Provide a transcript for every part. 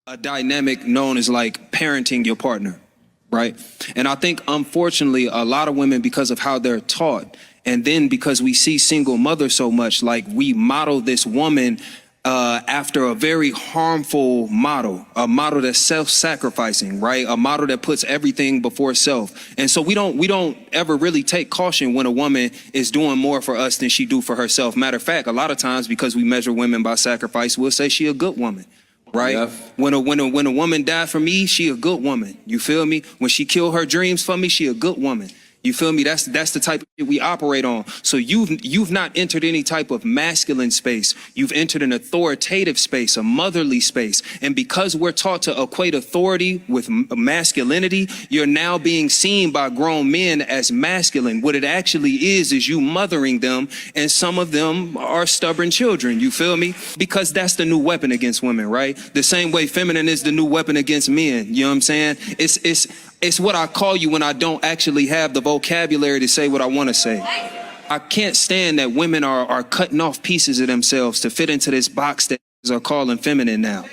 a dynamic known as like parenting your partner, right? And I think unfortunately a lot of women, because of how they're taught, and then because we see single mothers so much, like we model this woman after a very harmful model, a model that's self-sacrificing, right? A model that puts everything before self. And so we don't ever really take caution when a woman is doing more for us than she do for herself. Matter of fact, a lot of times because we measure women by sacrifice, we'll say she a good woman. Right? Yep. When a woman died for me, she a good woman. You feel me? When she killed her dreams for me, she a good woman. You feel me? That's the type of shit we operate on. So you've not entered any type of masculine space. You've entered an authoritative space, a motherly space. And because we're taught to equate authority with masculinity, you're now being seen by grown men as masculine. What it actually is you mothering them, and some of them are stubborn children. You feel me? Because that's the new weapon against women, right? The same way feminine is the new weapon against men. You know what I'm saying? It's what I call you when I don't actually have the vocabulary to say what I want to say. I can't stand that women are cutting off pieces of themselves to fit into this box that are calling feminine now.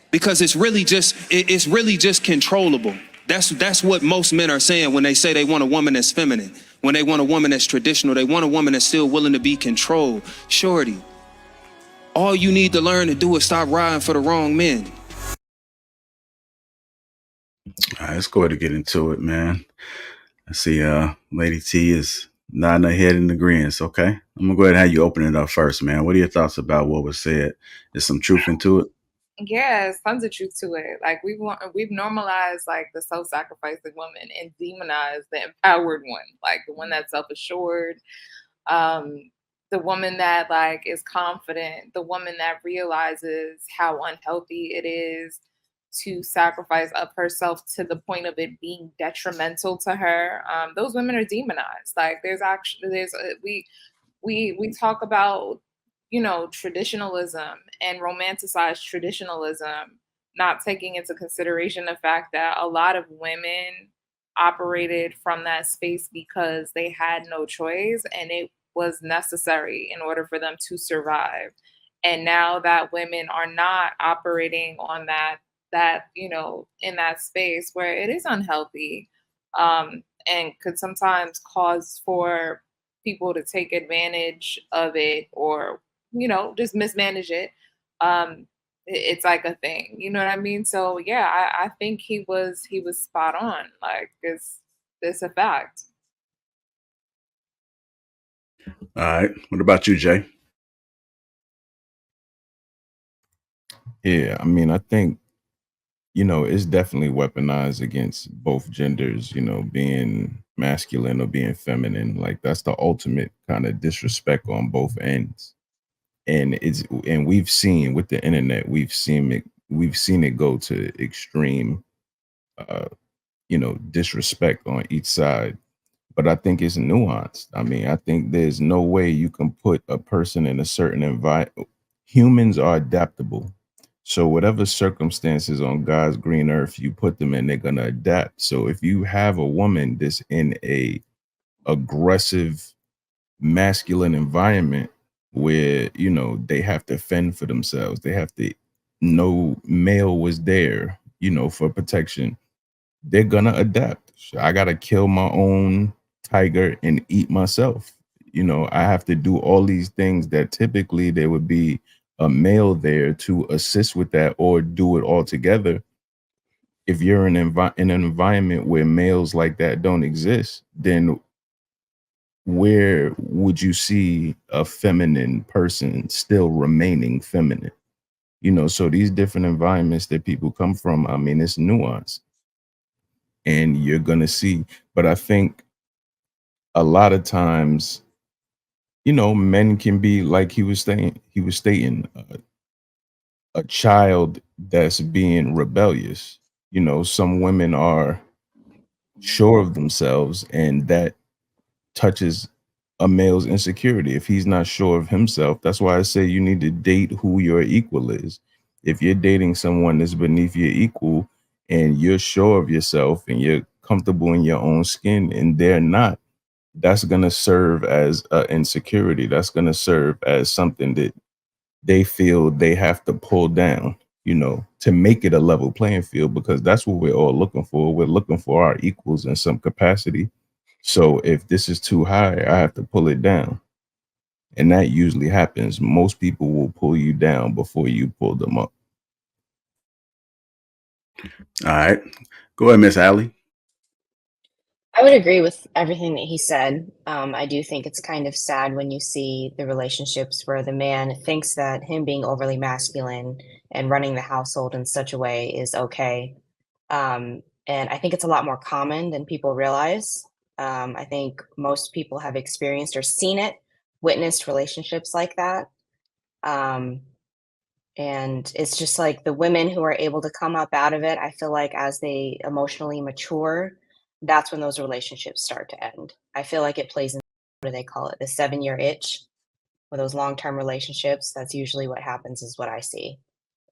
Because it's really just controllable. That's what most men are saying when they say they want a woman that's feminine. When they want a woman that's traditional, they want a woman that's still willing to be controlled. Shorty, all you need to learn to do is stop riding for the wrong men. All right, let's go ahead and get into it, man. I see Lady T is nodding her head in agreement. Okay. I'm gonna go ahead and have you open it up first, man. What are your thoughts about what was said? There's some truth into it. Yeah, there's tons of truth to it. Like we've normalized like the self-sacrificing woman and demonized the empowered one, like the one that's self-assured, um, the woman that like is confident, the woman that realizes how unhealthy it is to sacrifice of herself to the point of it being detrimental to her. Those women are demonized. Like we talk about traditionalism and romanticized traditionalism, not taking into consideration the fact that a lot of women operated from that space because they had no choice and it was necessary in order for them to survive. And now that women are not operating on that in that space where it is unhealthy, and could sometimes cause for people to take advantage of it or just mismanage it. It's like a thing, you know what I mean? So yeah, I think he was spot on. Like it's a fact. All right. What about you, Jay? Yeah, I mean, I think, it's definitely weaponized against both genders, being masculine or being feminine. Like that's the ultimate kind of disrespect on both ends. And we've seen with the internet, we've seen it go to extreme uh, disrespect on each side. But I think it's nuanced. I mean, I think there's no way you can put a person in a certain environment. Humans are adaptable. So whatever circumstances on God's green earth you put them in, they're gonna adapt. So if you have a woman that's in a aggressive masculine environment where they have to fend for themselves, they have to no male was there, for protection, they're gonna adapt. I gotta kill my own tiger and eat myself. I have to do all these things that typically there would be a male there to assist with that or do it all together. If you're in an environment where males like that don't exist, then where would you see a feminine person still remaining feminine? So these different environments that people come from, I mean, it's nuance and you're going to see. But I think a lot of times, men can be like he was stating a child that's being rebellious. Some women are sure of themselves, and that touches a male's insecurity. If he's not sure of himself, that's why I say you need to date who your equal is. If you're dating someone that's beneath your equal and you're sure of yourself and you're comfortable in your own skin and they're not, that's going to serve as insecurity. That's going to serve as something that they feel they have to pull down. to make it a level playing field, because that's what we're all looking for. We're looking for our equals in some capacity. So if this is too high, I have to pull it down. And that usually happens. Most people will pull you down before you pull them up. All right. Go ahead, Miss Allie. I would agree with everything that he said. I do think it's kind of sad when you see the relationships where the man thinks that him being overly masculine and running the household in such a way is okay. And I think it's a lot more common than people realize. I think most people have experienced or seen it, witnessed relationships like that. And it's just like the women who are able to come up out of it, I feel like as they emotionally mature, that's when those relationships start to end. I feel like it plays in, what do they call it? The 7-year itch with those long-term relationships. That's usually what happens, is what I see,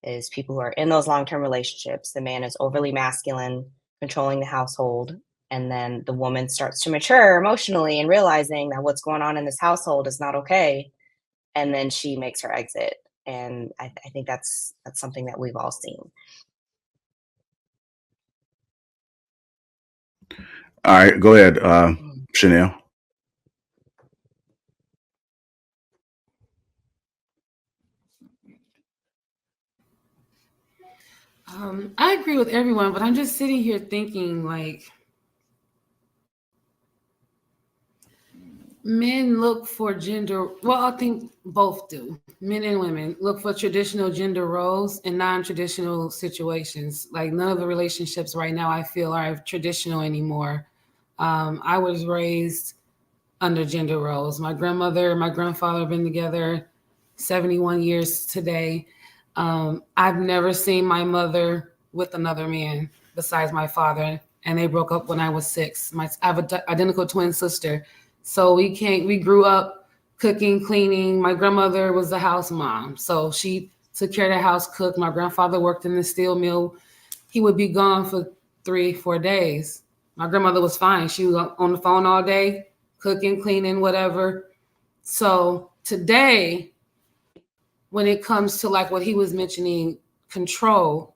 is people who are in those long-term relationships, the man is overly masculine, controlling the household, and then the woman starts to mature emotionally and realizing that what's going on in this household is not okay. And then she makes her exit. And I think that's something that we've all seen. All right, go ahead, Chanel. I agree with everyone, but I'm just sitting here thinking, like, men look for gender, well, I think both do. Men and women look for traditional gender roles in non-traditional situations. Like, none of the relationships right now I feel are traditional anymore. I was raised under gender roles. My grandmother and my grandfather have been together 71 years today. I've never seen my mother with another man besides my father, and they broke up when I was 6. I have an identical twin sister. So we grew up cooking, cleaning. My grandmother was the house mom. So she took care of the house, cooked. My grandfather worked in the steel mill. He would be gone for 3-4 days. My grandmother was fine. She was on the phone all day, cooking, cleaning, whatever. So today, when it comes to like what he was mentioning, control,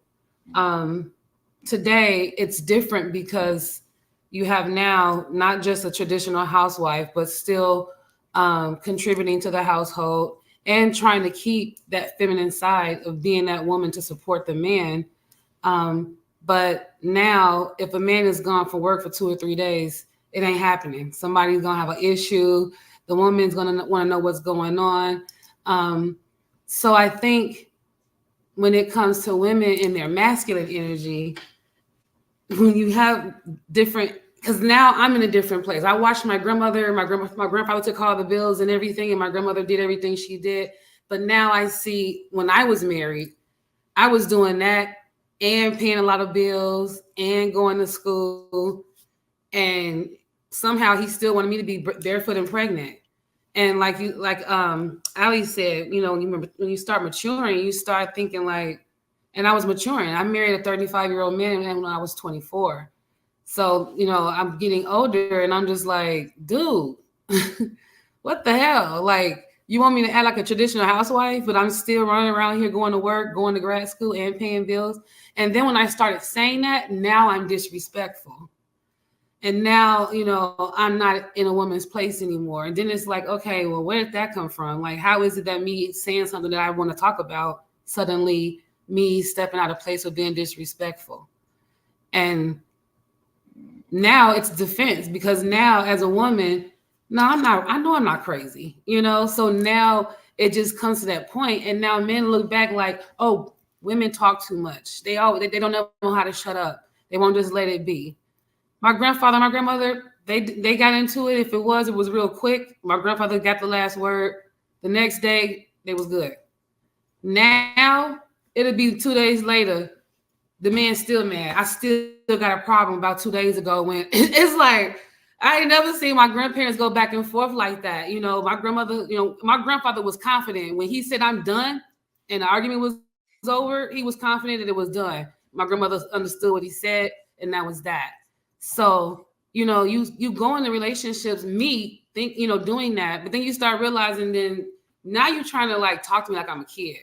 today it's different because you have now not just a traditional housewife, but still contributing to the household and trying to keep that feminine side of being that woman to support the man. But now if a man is gone for work for 2 or 3 days, it ain't happening. Somebody's gonna have an issue. The woman's gonna wanna know what's going on. So I think when it comes to women in their masculine energy, when you have different, because now I'm in a different place. I watched my grandmother, my grandfather took all the bills and everything, and my grandmother did everything she did. But now I see when I was married, I was doing that and paying a lot of bills and going to school. And somehow he still wanted me to be barefoot and pregnant. And like Ali said, you know, when you start maturing, you start thinking like, and I was maturing. I married a 35-year-old man when I was 24. So, you know, I'm getting older and I'm just like, dude, what the hell? Like, you want me to act like a traditional housewife, but I'm still running around here going to work, going to grad school and paying bills. And then when I started saying that, now I'm disrespectful. And now, you know, I'm not in a woman's place anymore. And then it's like, okay, well, where did that come from? Like, how is it that me saying something that I want to talk about, suddenly me stepping out of place or being disrespectful? And now it's defense, because now as a woman, no, I know I'm not crazy, you know? So now it just comes to that point. And now men look back like, oh, women talk too much. They don't know how to shut up. They won't just let it be. My grandfather, my grandmother, they got into it. If it was real quick. My grandfather got the last word. The next day, they was good. Now, it'll be 2 days later, the man's still mad. I still got a problem about 2 days ago when it's like, I ain't never seen my grandparents go back and forth like that. You know, my grandmother, you know, my grandfather was confident. When he said, I'm done, and the argument was over, he was confident that it was done. My grandmother understood what he said, and that was that. So, you know, you go into relationships, doing that, but then you start realizing then now you're trying to like talk to me like I'm a kid.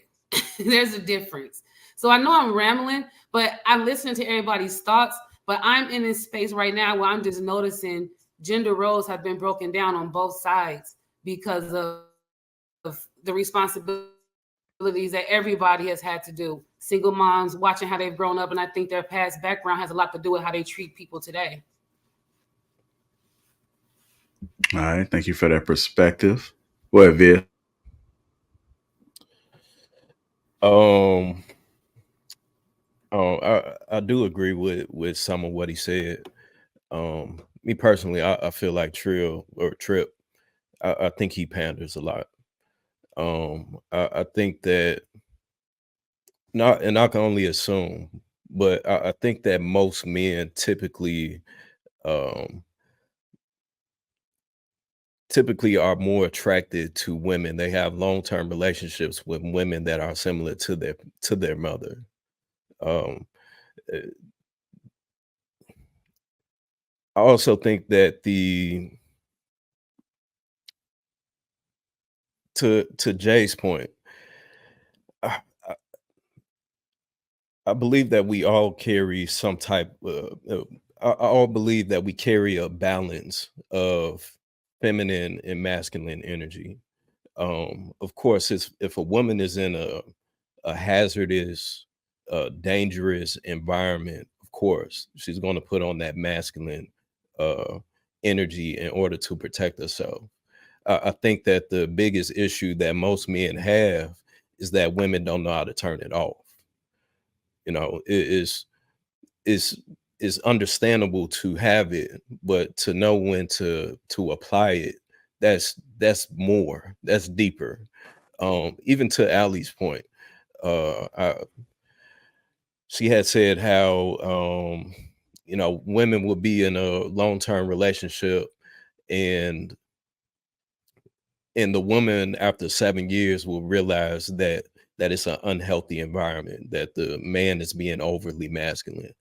There's a difference. So I know I'm rambling, but I listen to everybody's thoughts. But I'm in this space right now where I'm just noticing gender roles have been broken down on both sides because of the responsibilities that everybody has had to do. Single moms watching how they've grown up, and I think their past background has a lot to do with how they treat people today. All right, thank you for that perspective. Go ahead, Viv. I do agree with some of what he said. Me personally, I feel like Trip, I think he panders a lot. I think that not, and I can only assume, but I think that most men um, typically are more attracted to women. They have long-term relationships with women that are similar to their mother. Um, uh, I also think that to Jay's point, I, I I believe that we all carry some type. I all believe that we carry a balance of feminine and masculine energy. Of course, if a woman is in a hazardous, dangerous environment, of course, she's going to put on that masculine uh, energy in order to protect herself. I think that the biggest issue that most men have is that women don't know how to turn it off. You know, is is understandable to have it, but to know when to apply it, that's deeper. Even to Allie's point, she had said how women would be in a long-term relationship, and the woman after 7 years will realize that it's an unhealthy environment, that the man is being overly masculine,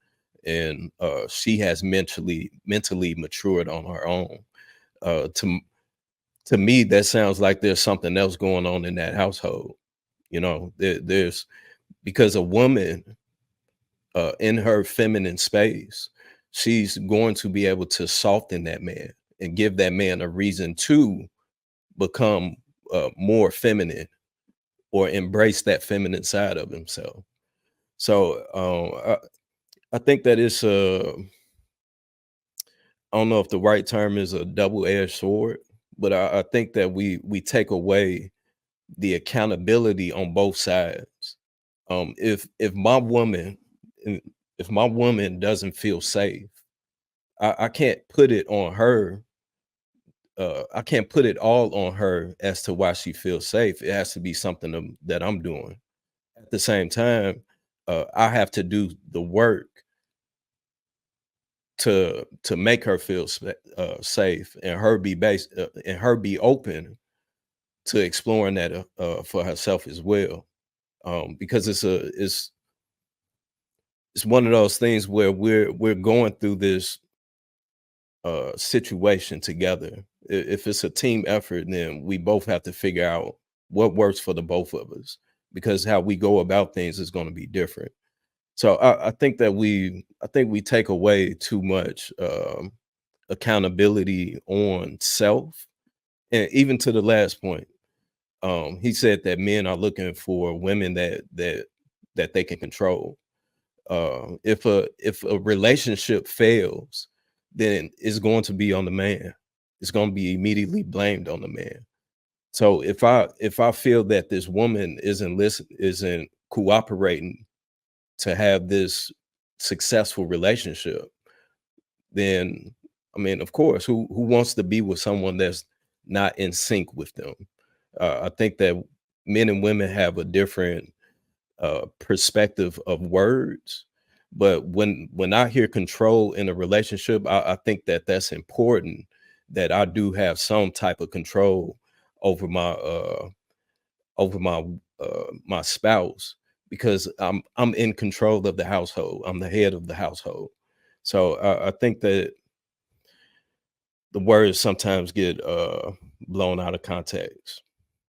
and she has mentally matured on her own. To me, that sounds like there's something else going on in that household. There's, because a woman in her feminine space, she's going to be able to soften that man and give that man a reason to become more feminine or embrace that feminine side of himself. So I think that it's I don't know if the right term is a double-edged sword, but I think that we take away the accountability on both sides. If my woman if my woman doesn't feel safe, I can't put it on her. I can't put it all on her as to why she feels safe. It has to be something that I'm doing. At the same time, I have to do the work to make her feel safe, and her be open to exploring that for herself as well. Because it's one of those things where we're going through this situation together. If it's a team effort, then we both have to figure out what works for the both of us, because how we go about things is going to be different. So I think that we take away too much accountability on self. And even to the last point, he said that men are looking for women that they can control. If a relationship fails, then it's going to be on the man. It's going to be immediately blamed on the man. So if I feel that this woman isn't cooperating to have this successful relationship, then I mean, of course, who wants to be with someone that's not in sync with them? I think that men and women have a different perspective of words, but when I hear control in a relationship, I think that that's important, that I do have some type of control over my spouse, because I'm in control of the household. I'm the head of the household. So I think that the words sometimes get blown out of context.